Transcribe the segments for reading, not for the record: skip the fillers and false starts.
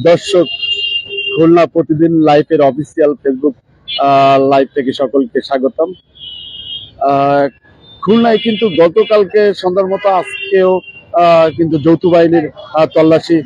দর্শক, খুলনা প্রতিদিন লাইভের অফিসিয়াল ফেসবুক লাইভ থেকে সকলকে স্বাগতম। খুলনায় কিন্তু গতকালকে সন্ধ্যার মতো আজকেও কিন্তু যৌথ বাহিনীর তল্লাশি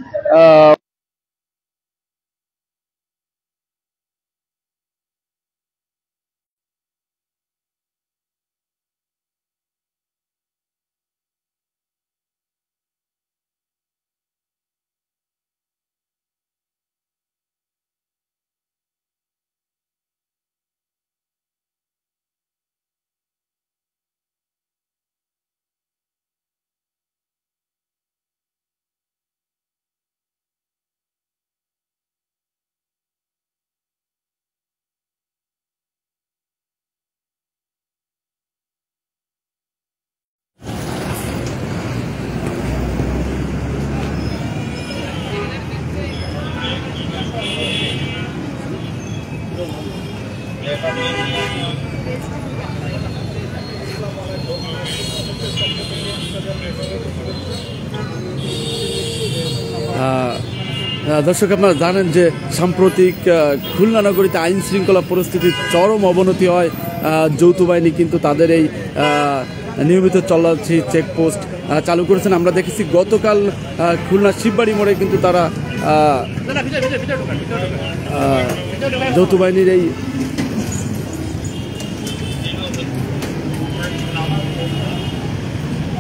দর্শক, আপনারা জানেন যে সাম্প্রতিক খুলনা নগরীতে আইন শৃঙ্খলা পরিস্থিতির চরম অবনতি হয়। যৌথ বাহিনী কিন্তু তাদের এই নিয়মিত তল্লাশি চেকপোস্ট চালু করেছেন। আমরা দেখেছি গতকাল খুলনা শিববাড়ি মোড়ে কিন্তু তারা যৌথ বাহিনীর এই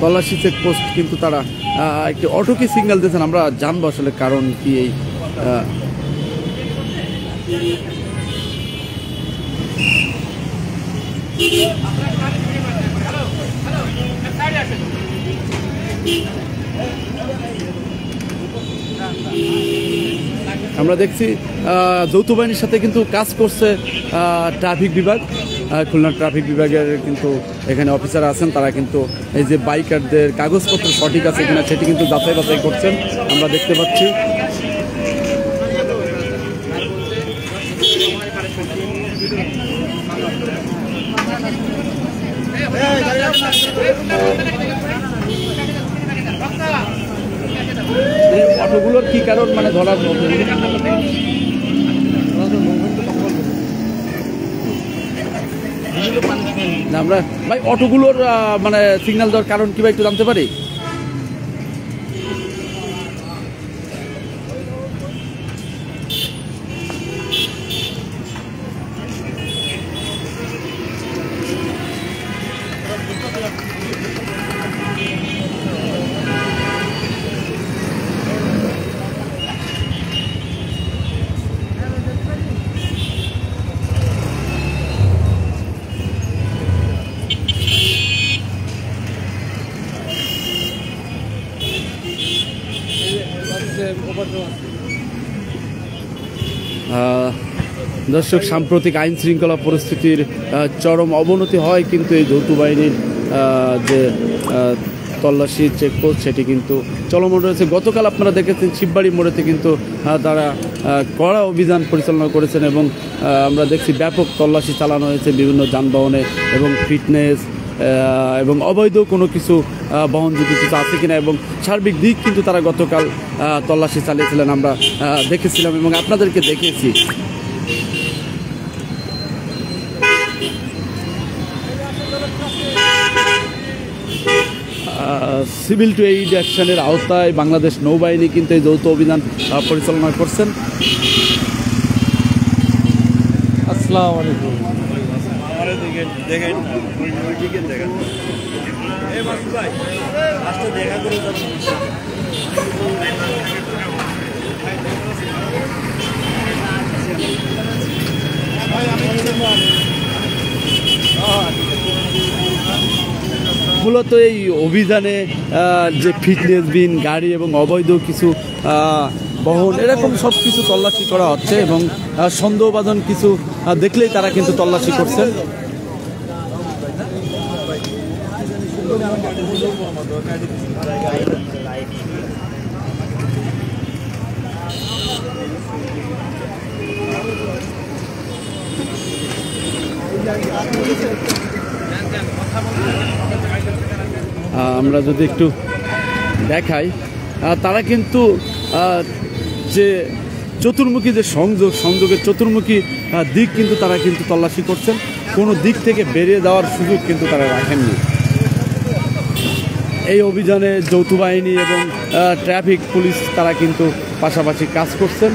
তল্লাশি চেকপোস্ট কিন্তু তারা একটি অটোকে সিগন্যাল দিয়েছেন। আমরা জানবো আসলে কারণ কি এই আমরা দেখছি যৌথ বাহিনীর সাথে কিন্তু কাজ করছে ট্রাফিক বিভাগ। খুলনা ট্রাফিক বিভাগের কিন্তু এখানে অফিসার আছেন, তারা কিন্তু এই যে বাইকারদের কাগজপত্র সঠিক আছে কিনা সেটি কিন্তু যাচাই বাছাই করছেন, আমরা দেখতে পাচ্ছি। অটোগুলোর কি কারণ মানে ধরার আমরা ভাই অটোগুলোর মানে সিগন্যাল দেওয়ার কারণ কি ভাই একটু জানতে পারি? দর্শক, সাম্প্রতিক আইন শৃঙ্খলা পরিস্থিতির চরম অবনতি হয় কিন্তু এই যৌথ বাহিনীর যে তল্লাশি চেকপোস্ট সেটি কিন্তু চলমান রয়েছে। গতকাল আপনারা দেখেছেন শিববাড়ি মোড়েতে কিন্তু তারা কড়া অভিযান পরিচালনা করেছেন এবং আমরা দেখছি ব্যাপক তল্লাশি চালানো হয়েছে বিভিন্ন যানবাহনে এবং ফিটনেস এবং অবৈধ কোনো কিছু বহনযোগ্য কিছু আছে কিনা এবং সার্বিক দিক কিন্তু তারা গতকাল তল্লাশি চালিয়েছিলেন, আমরা দেখেছিলাম এবং আপনাদেরকে দেখিয়েছি। সিভিল টু এইড অ্যাকশনের আওতায় বাংলাদেশ নৌবাহিনী কিন্তু এই যৌথ অভিযান পরিচালনা করছেন। আসসালামু আলাইকুম। মূলত এই অভিযানে যে ফিটনেস বিন, গাড়ি এবং অবৈধ কিছু বহন এরকম সব কিছু তল্লাশি করা হচ্ছে এবং সন্দেহভাজন কিছু দেখলেই তারা কিন্তু তল্লাশি করছেন। আমরা যদি একটু দেখাই, তারা কিন্তু যে চতুর্মুখী যে সংযোগের চতুর্মুখী দিক কিন্তু তারা কিন্তু তল্লাশি করছেন, কোনো দিক থেকে বেরিয়ে যাওয়ার সুযোগ কিন্তু তারা রাখেননি। এই অভিযানে যৌথ বাহিনী এবং ট্রাফিক পুলিশ তারা কিন্তু পাশাপাশি কাজ করছেন।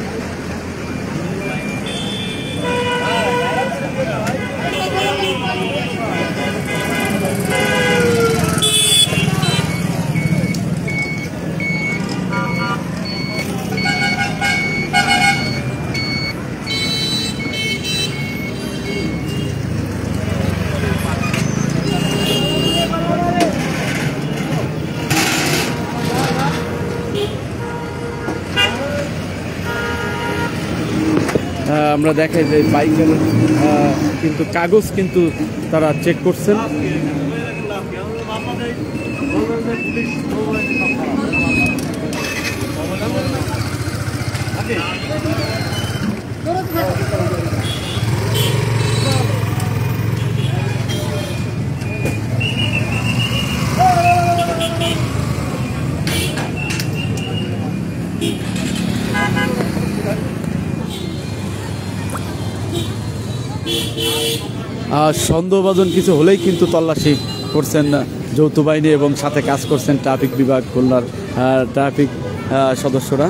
আমরা দেখাই যে বাইকের কিন্তু কাগজ কিন্তু তারা চেক করছেন। সন্দেহভাজন কিছু হলেই কিন্তু তল্লাশি করছেন যৌথ বাহিনী এবং সাথে কাজ করছেন ট্রাফিক বিভাগ খুলনার ট্রাফিক সদস্যরা।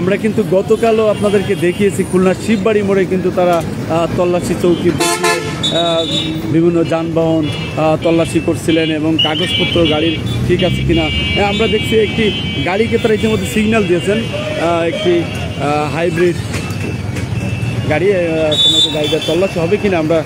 আমরা কিন্তু গতকালও আপনাদেরকে দেখিয়েছি খুলনার শিববাড়ি মোড়ে কিন্তু তারা তল্লাশি চৌকি বসিয়ে বিভিন্ন যানবাহন তল্লাশি করছিলেন এবং কাগজপত্র গাড়ির ঠিক আছে কিনা। আমরা দেখছি একটি গাড়িকে তারা ইতিমধ্যে সিগন্যাল দিয়েছেন, একটি হাইব্রিড গাড়ি, তোমাদের গাড়িটা তল্লাশি হবে কিনা আমরা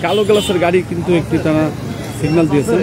কালো গ্লাসের গাড়ি কিন্তু একটি তারা সিগন্যাল দিয়েছে।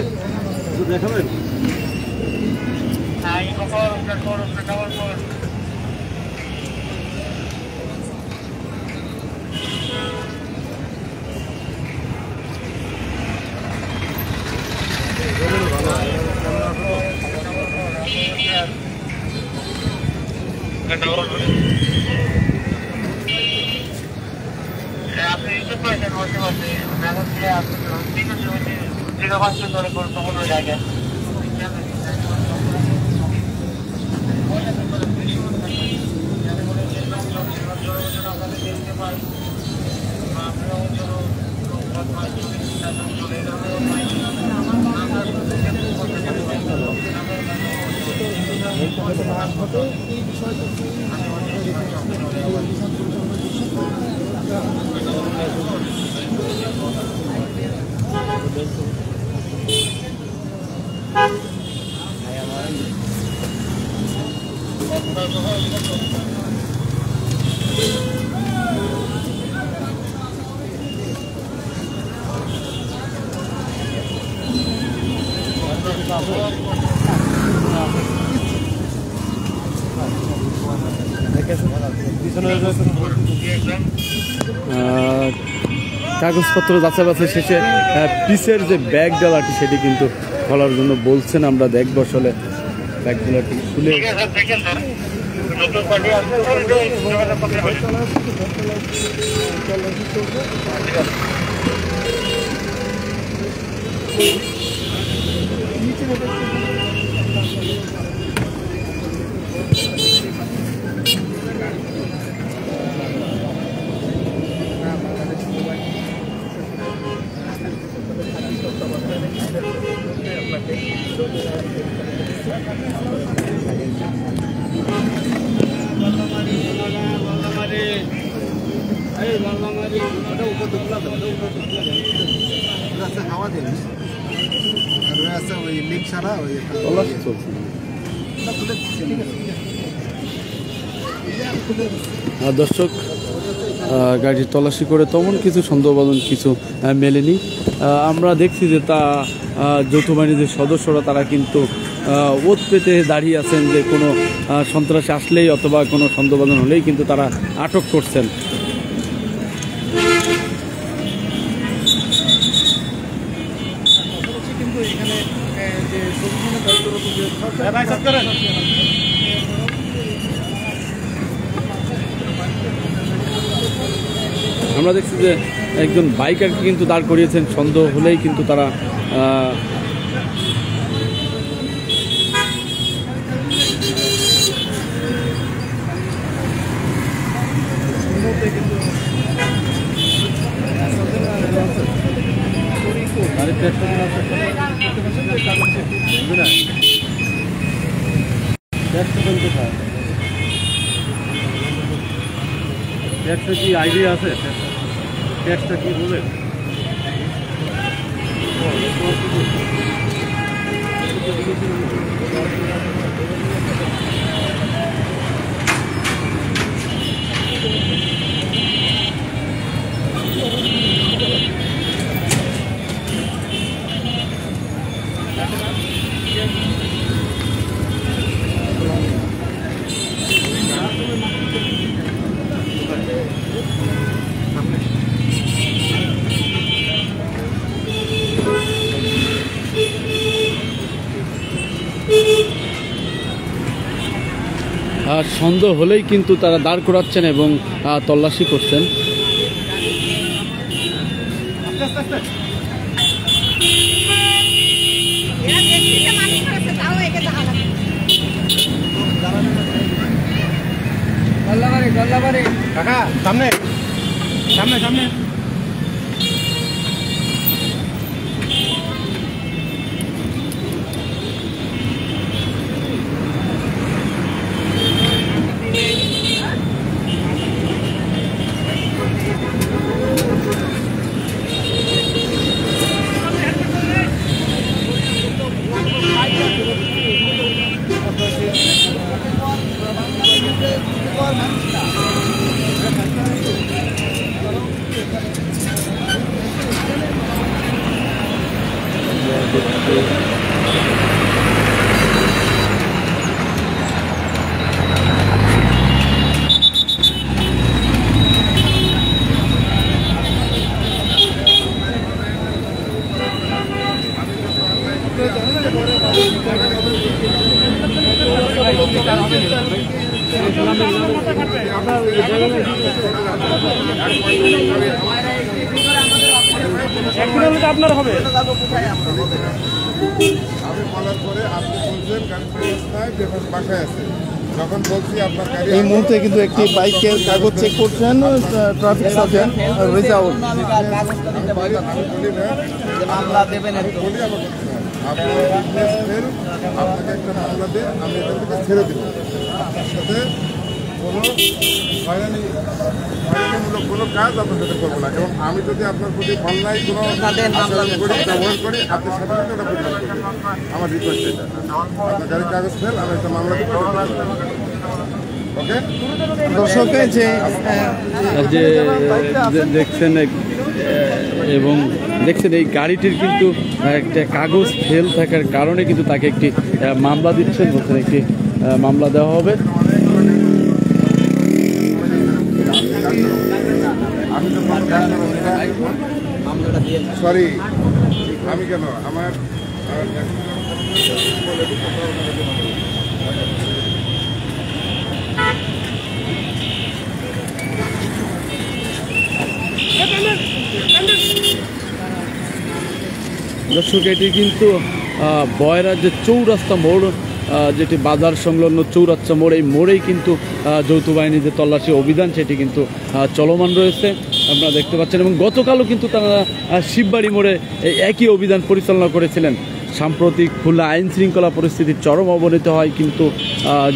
কাগজপত্র যাচাই বাছাই শেষে পিসের যে ব্যাগ ডালাটি সেটি কিন্তু খোলার জন্য বলছেন। আমরা দেখবো আসলে ব্যাগ ডালাটি খুলে তল্লাশি চলছে। দর্শক, গাড়ির তল্লাশি করে তেমন কিছু সন্দেহভাজন কিছু মেলেনি। আমরা দেখছি যে যৌথ বাহিনীর যে সদস্যরা তারা কিন্তু ওত পেতে দাঁড়িয়ে আছেন যে কোনো সন্ত্রাসী আসলেই অথবা কোনো সন্দেহভাজন হলেই কিন্তু তারা আটক করছেন। আমরা দেখছি যে একজন বাইকারকে কিন্তু দাঁড় করিয়েছেন, সন্দেহ হলেই কিন্তু তারা ট্যাক্সটা কি আইডিয়া আছে? ট্যাক্সটা কি বলে? সন্দেহ হলেই কিন্তু তারা দাঁড় করাচ্ছেন এবং তল্লাশি করছেন। সামনে সামনে সামনে আপনার হবে আমি বলার পরে আপনি বলছেন গাড়ি বাসায় আছে। যখন বলছি আপনার গাড়ি এই মুহূর্তে কিন্তু একটি বাইকের কাগজ চেক করছেন ট্রাফিক সার্জেন্ট রেজাউল। মামলা দেবেন বলি আমাকে আপনার আপনাকে একটা মামলা দিয়ে আমি এখান থেকে ছেড়ে দেবো। আপনার সাথে কোনো হয়রানিমূলক কোনো কাজ আপনার সাথে করবো না এবং আমি যদি আপনার প্রতি অন্যায় কোনো ব্যবহার করি আপনি সাধারণত ওটা পরিমাণ করবেন। আমার রিকোয়েস্ট এটা। আপনার গাড়ির কাগজ ফেল আমি একটা মামলা দিতে ওকে। দর্শকে যে দেখছেন এবং দেখছেন এই গাড়িটির কিন্তু একটা কাগজ ফেল থাকার কারণে কিন্তু তাকে একটি মামলা দিচ্ছেন, বলছেন একটি মামলা দেওয়া হবে। সরি আমি কেন আমার দর্শক, এটি কিন্তু বয়রার যে চৌরাস্তা মোড়, যেটি বাজার সংলগ্ন চৌরাস্তা মোড়, এই মোড়েই কিন্তু যৌথ বাহিনীর যে তল্লাশি অভিযান সেটি কিন্তু চলমান রয়েছে, আপনারা দেখতে পাচ্ছেন। এবং গতকালও কিন্তু তারা শিববাড়ি মোড়ে এই একই অভিযান পরিচালনা করেছিলেন। সাম্প্রতিক খুলনা আইন শৃঙ্খলা পরিস্থিতির চরম অবনতি হয় কিন্তু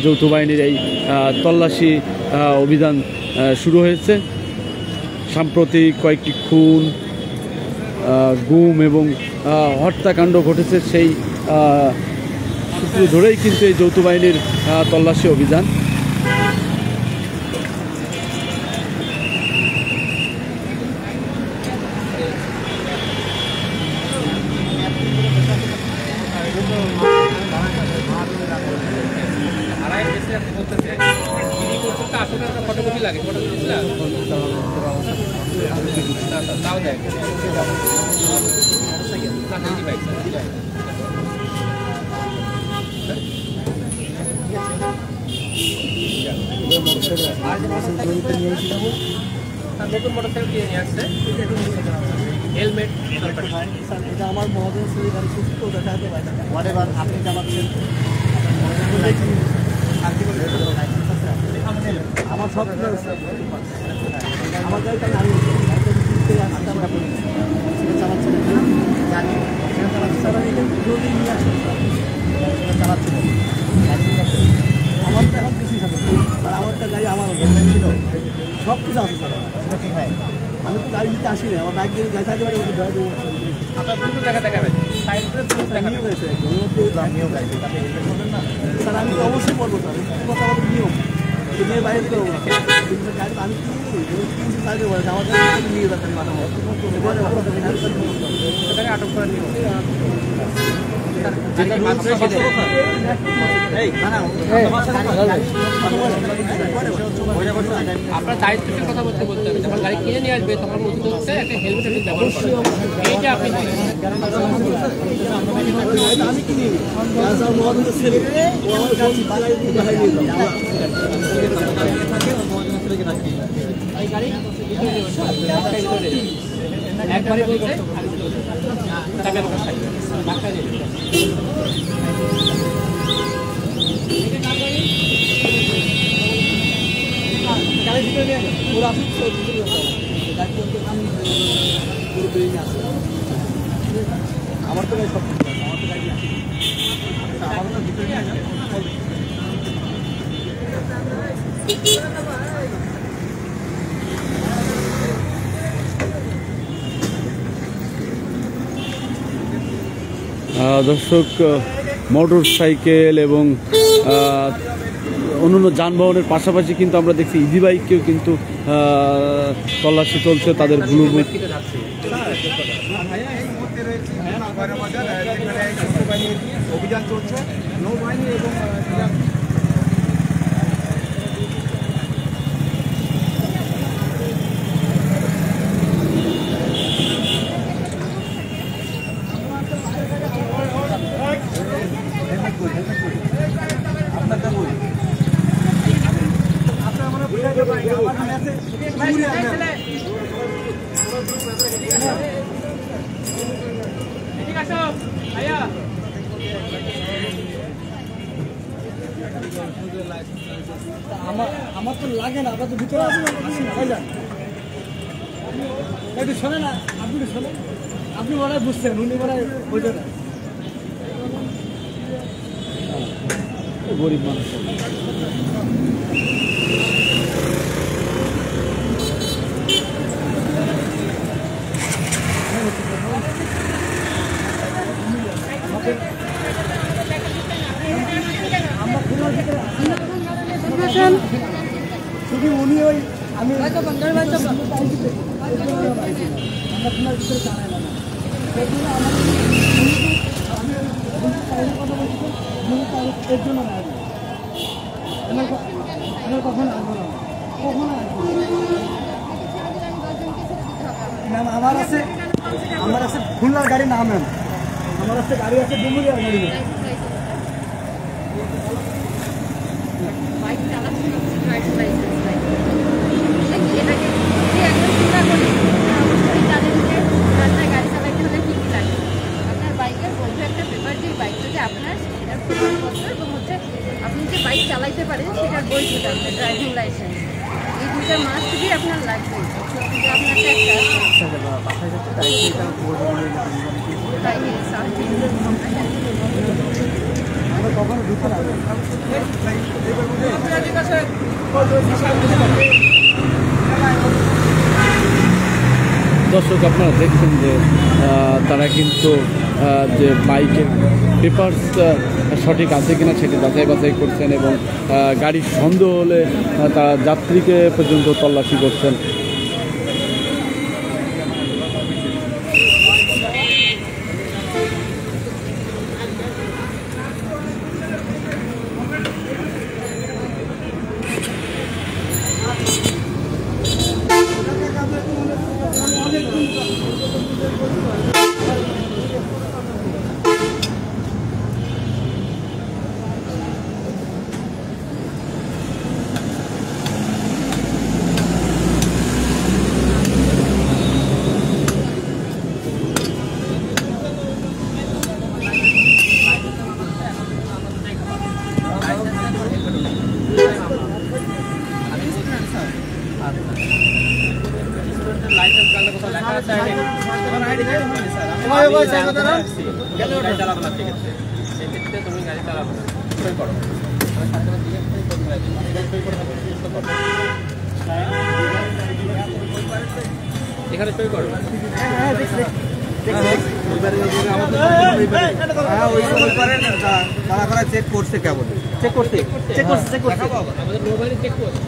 যৌথ বাহিনীর এই তল্লাশি অভিযান শুরু হয়েছে। সাম্প্রতিক কয়েকটি খুন, গুম এবং হত্যাকাণ্ড ঘটেছে, সেই সূত্র ধরেই কিন্তু এই যৌথ বাহিনীর তল্লাশি অভিযান। নতুন মোটরসাইকেল কিনে নিয়ে আসছে, হেলমেট, এটা আমার মহাজন গাড়ি সুস্থ দেখাতে পারে আপনি চালাচ্ছেন, আমার সব আমার গাড়িটা আমি চালাচ্ছেন জানি চালাচ্ছিল আমার তো এখন কিছুই থাকে আর আমার তো গাড়ি আমার ছিল সব কিছু আছে স্যার। আমি তো গাড়ি দিতে আসি না, আমার বাইক দিয়ে গাড়ি থাকতে পারি আপনার দুটো জায়গা দেখাবেন স্যার। আমি তো অবশ্যই পড়বো স্যার, কথা আমাদের নিয়ম নিয়ে বাইরে করবো না গাড়ি আমি কাজে বলে আমার কাছে নিয়ে যাচ্ছেন মাথা আটক করার নিয়ম আপনার দায়িত্বের কথা বলতে বলতে হবে, যখন গাড়ি কিনে নিয়ে আসবে তখন একটা হেলমেট ব্যবহার করবেন। এইটা আপনি আমি কিনি একবারে বলছে আমার তো সব আমার তো গাড়ি আছে আমার তো ভিতরে নিয়ে আসা দর্শক, মোটর সাইকেল এবং অন্যান্য যানবাহনের পাশাপাশি কিন্তু আমরা দেখছি ইজি বাইককেও কিন্তু তল্লাশি চলছে, তাদের ব্লুটুথ অভিযান চলছে নৌবাহিনী এবং আমার তো লাগে না, আপনার তো ভিতরে আসি না একটু শোনে না, আপনি শোনেন, আপনি মনে হয় বুঝছেন, উনি মনে হয় বোঝে না। গরিব মানুষ শুধু উনি ওই আমি এর জন্য কখন আসবো না, কখন আসবো ম্যাম। আমার আছে খুলনার গাড়ি না ম্যাম, আমার আছে গাড়ি আছে ডুমুরিয়ার গাড়ি। আপনি যে বাইক চালাইতে পারেন সেটার বই দিতে হবে, ড্রাইভিং লাইসেন্স, এই দুইটা মাস্ট বি আপনার লাগবে। আপনার একটা দর্শক আপনারা দেখছেন যে তারা কিন্তু যে বাইকের পেপারস সঠিক আছে কিনা সেটি যাচাই বাছাই করছেন এবং গাড়ির সন্দেহ হলে তারা যাত্রীকে পর্যন্ত তল্লাশি করছেন। চেক করছে কেমন চেক করছে আমাদের মোবাইলে চেক করছে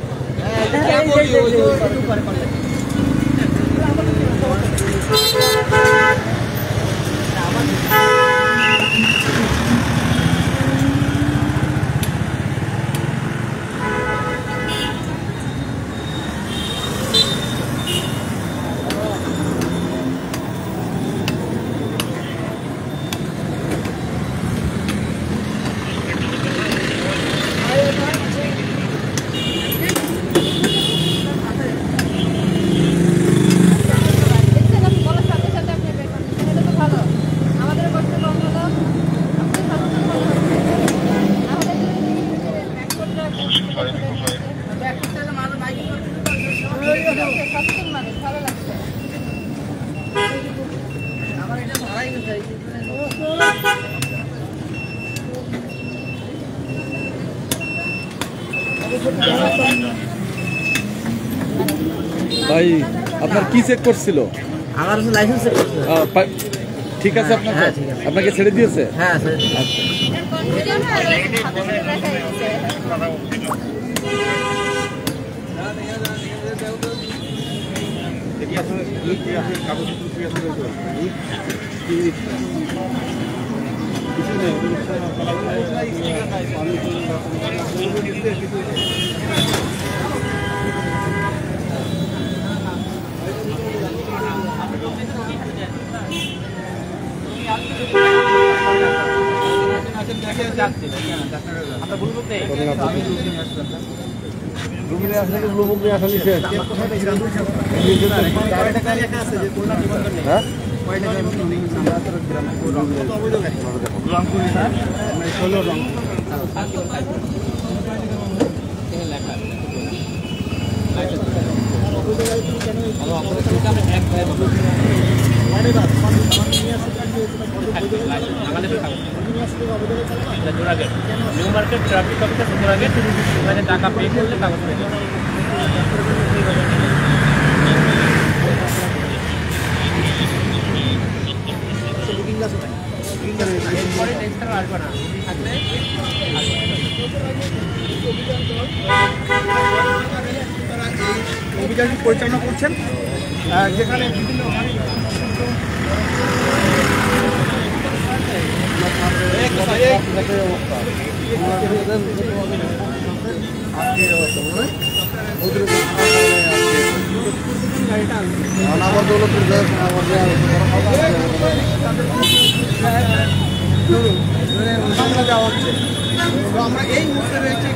ভাই আপনার কি চেক করছিল? আমার লাইসেন্স চেক করছে। ঠিক আছে আপনার আপনাকে ছেড়ে দিয়েছে? হ্যাঁ নিউ মার্কেট ট্রাফিক অফিসার সুন্দরাগেট টাকা পে করলে কাগজ পেয়ে যাবে। এরপরে নেক্সট টাইম আসবে না থাকলে অভিযানটি পরিচালনা করছেন যেখানে বিভিন্ন দেওয়া হচ্ছে। তো আমরা এই মুহূর্তে রয়েছে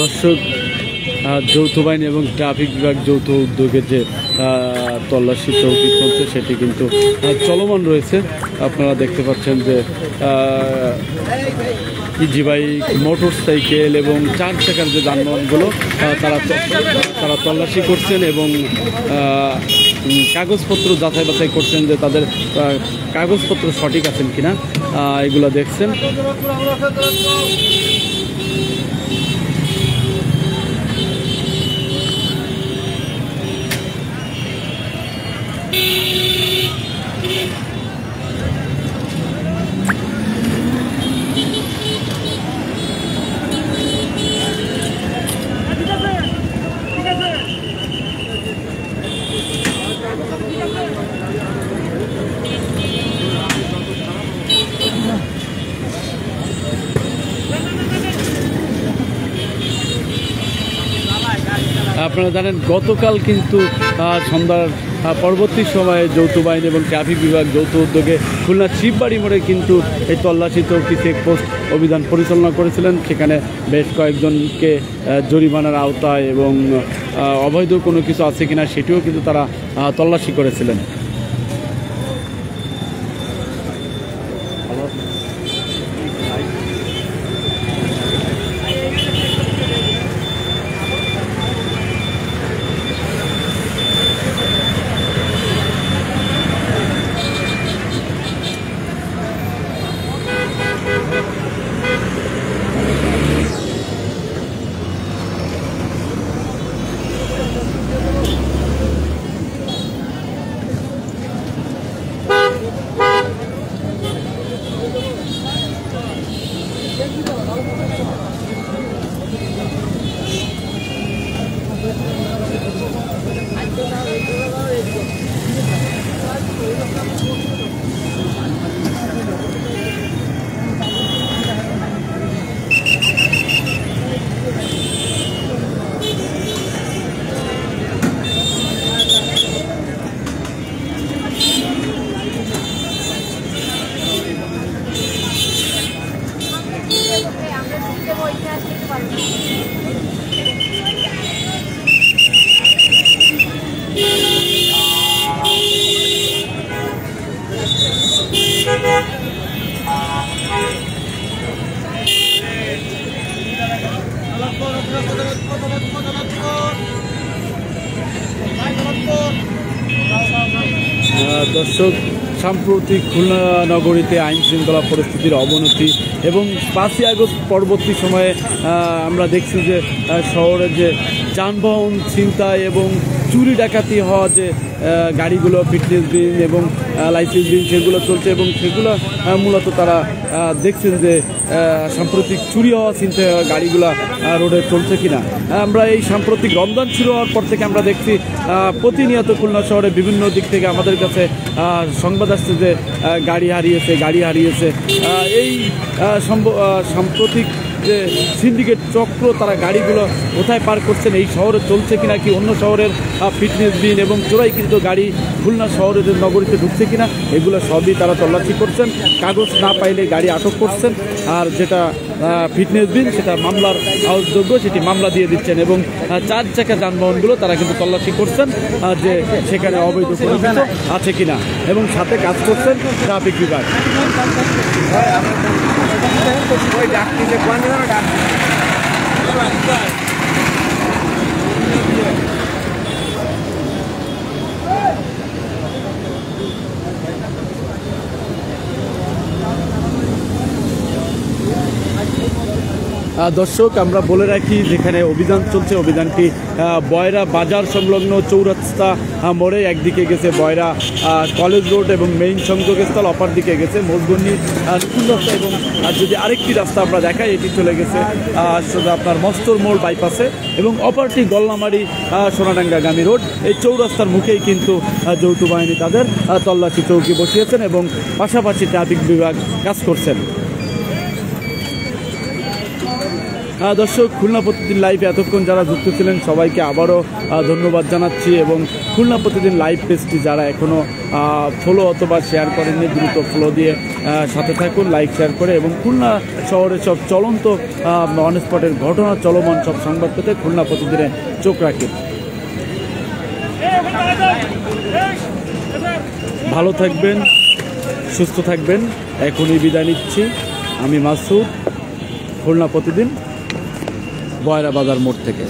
দর্শক, যৌথ বাহিনী এবং ট্রাফিক বিভাগ যৌথ উদ্যোগে যে তল্লাশি চৌকি চলছে সেটি কিন্তু চলমান রয়েছে। আপনারা দেখতে পাচ্ছেন যে ইজি বাইক, মোটর সাইকেল এবং 4 চাকার যে যানবাহনগুলো তারা তল্লাশি করছেন এবং কাগজপত্র যাচাই বাছাই করছেন যে তাদের কাগজপত্র সঠিক আছেন কিনা এগুলো দেখছেন। আপনারা জানেন গতকাল কিন্তু সন্ধ্যার পরবর্তী সময়ে যৌথ বাহিনী এবং ট্রাফিক বিভাগ যৌথ উদ্যোগে খুলনা শিববাড়ি মোড়ে কিন্তু এই তল্লাশি চৌকি চেকপোস্ট অভিযান পরিচালনা করেছিলেন। সেখানে বেশ কয়েকজনকে জরিমানার আওতায় এবং অবৈধ কোনো কিছু আছে কিনা সেটিও কিন্তু তারা তল্লাশি করেছিলেন। দর্শক, সাম্প্রতিক খুলনা নগরীতে আইন শৃঙ্খলা পরিস্থিতির অবনতি এবং 5ই আগস্ট পরবর্তী সময়ে আমরা দেখছি যে শহরে যে যানবাহন ছিনতাই এবং চুরি ডাকাতি হওয়া যে গাড়িগুলো ফিটনেস বিন এবং লাইসেন্স বিন সেগুলো চলছে এবং সেগুলো মূলত তারা দেখছেন যে সাম্প্রতিক চুরি হওয়া ছিনতাই হওয়া গাড়িগুলো রোডে চলছে কিনা। আমরা এই সাম্প্রতিক রমজান শুরু হওয়ার পর থেকে আমরা দেখছি প্রতিনিয়ত খুলনা শহরে বিভিন্ন দিক থেকে আমাদের কাছে সংবাদ আসছে যে গাড়ি হারিয়েছে। এই সাম্প্রতিক যে সিন্ডিকেট চক্র তারা গাড়িগুলো কোথায় পার করছেন, এই শহরে চলছে কিনা, কি অন্য শহরের ফিটনেস বিন এবং চোরাইকৃত গাড়ি খুলনা শহরের নগরীতে ঢুকছে কিনা, এগুলো সবই তারা তল্লাশি করছেন। কাগজ না পাইলে গাড়ি আটক করছেন, আর যেটা ফিটনেস বিন সেটা মামলার আওতাযোগ্য সেটি মামলা দিয়ে দিচ্ছেন এবং 4 চাকা যানবাহনগুলো তারা কিন্তু তল্লাশি করছেন যে সেখানে অবৈধ কোনো কিছু আছে কিনা এবং সাথে কাজ করছেন ট্রাফিক বিভাগ। দর্শক, আমরা বলে রাখি যেখানে অভিযান চলছে, অভিযানটি বয়রা বাজার সংলগ্ন চৌরাস্তা মোড়ে একদিকে গেছে বয়রা কলেজ রোড এবং মেইন সংযোগস্থল, অপর দিকে গেছে মজগন্ডি নতুন রাস্তা এবং যদি আরেকটি রাস্তা আমরা দেখাই এটি চলে গেছে আপনার মস্তর মোড় বাইপাসে এবং অপরটি গল্লামারি সোনাডাঙ্গাগামী রোড। এই চৌরাস্তার মুখেই কিন্তু যৌথ বাহিনী তাদের তল্লাশি চৌকি বসিয়েছেন এবং পাশাপাশি ট্রাফিক বিভাগ কাজ করছেন। দর্শক, খুলনা প্রতিদিন লাইভে এতক্ষণ যারা যুক্ত ছিলেন সবাইকে আবারও ধন্যবাদ জানাচ্ছি, এবং খুলনা প্রতিদিন লাইভ পেজটি যারা এখনও ফলো অথবা শেয়ার করেননি দ্রুত ফলো দিয়ে সাথে থাকুন, লাইক শেয়ার করে, এবং খুলনা শহরে সব চলন্ত অন স্পটের ঘটনা চলমান সব সংবাদ পেতে খুলনা প্রতিদিনে চোখ রাখেন। ভালো থাকবেন, সুস্থ থাকবেন। এখনই বিদায় নিচ্ছি। আমি মাসুদ, খুলনা প্রতিদিন, বয়রা বাজার মোড় থেকে।